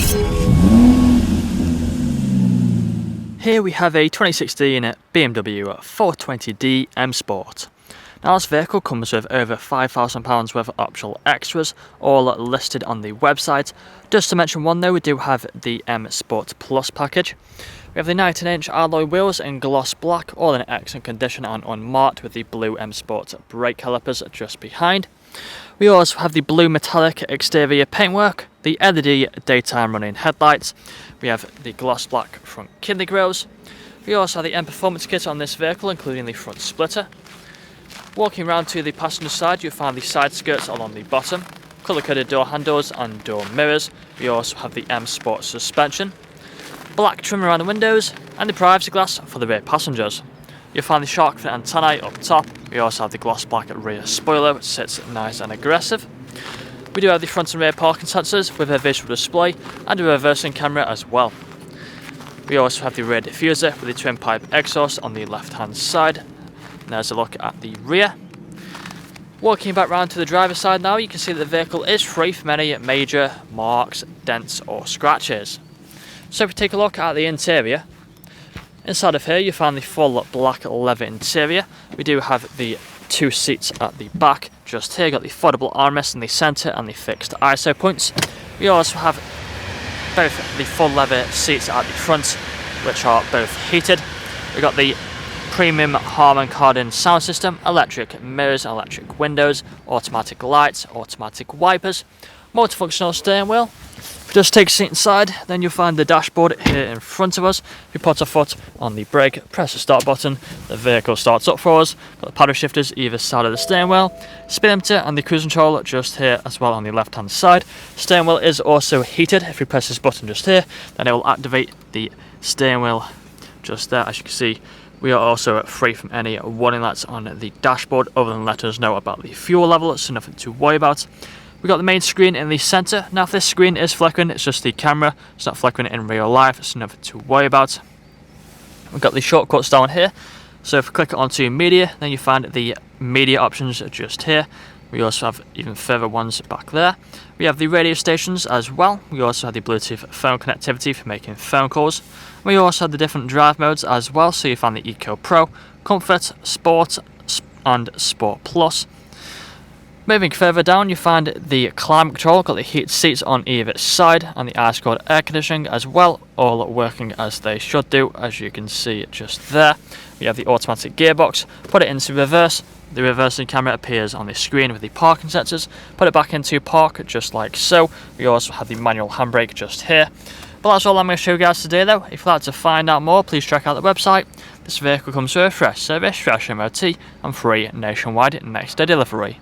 Here we have a 2016 BMW 420d M Sport. Now this vehicle comes with over £5,000 worth of optional extras, all listed on the website. Just to mention one though, we do have the M Sport Plus package. We have the 19-inch alloy wheels in gloss black, all in excellent condition and unmarked, with the blue M Sport brake calipers just behind. We also have the blue metallic exterior paintwork, the LED daytime running headlights. We have the gloss black front kidney grills. We also have the M Performance kit on this vehicle, including the front splitter. Walking around to the passenger side, you'll find the side skirts along the bottom, colour-coded door handles and door mirrors. We also have the M Sport suspension, black trim around the windows, and the privacy glass for the rear passengers. You'll find the shark fin antennae up top. We also have the gloss black rear spoiler, which sits nice and aggressive. We do have the front and rear parking sensors with a visual display and a reversing camera as well. We also have the rear diffuser with the twin pipe exhaust on the left hand side. And there's a look at the rear. Walking back round to the driver's side now, you can see that the vehicle is free from any major marks, dents or scratches. So if we take a look at the interior, inside of here you find the full black leather interior. We do have the two seats at the back. Just here, got the foldable armrest in the centre and the fixed ISO points. We also have both the full leather seats at the front, which are both heated. We've got the premium Harman Kardon sound system, electric mirrors, electric windows, automatic lights, automatic wipers, multifunctional steering wheel. If you just take a seat inside, then you'll find the dashboard here in front of us. If we put our foot on the brake, press the start button, the vehicle starts up for us. Got the paddle shifters either side of the steering wheel, speed limiter and the cruise control just here as well on the left hand side. Steering wheel is also heated. If we press this button just here, then it will activate the steering wheel just there. As you can see, we are also free from any warning lights on the dashboard other than letting us know about the fuel level, so nothing to worry about. We've got the main screen in the centre. Now if this screen is flickering, it's just the camera. It's not flickering in real life, so nothing to worry about. We've got the shortcuts down here. So if we click onto media, then you find the media options just here. We also have even further ones back there. We have the radio stations as well. We also have the Bluetooth phone connectivity for making phone calls. We also have the different drive modes as well. So you find the Eco Pro, Comfort, Sport and Sport Plus. Moving further down, you find the climate control, got the heated seats on either side and the ice-cold air conditioning as well, all working as they should do, as you can see just there. We have the automatic gearbox, put it into reverse, the reversing camera appears on the screen with the parking sensors, put it back into park just like so. We also have the manual handbrake just here. But that's all I'm going to show you guys today though. If you'd like to find out more, please check out the website. This vehicle comes with a fresh service, fresh MOT and free nationwide next day delivery.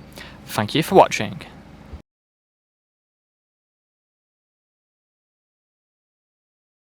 Thank you for watching.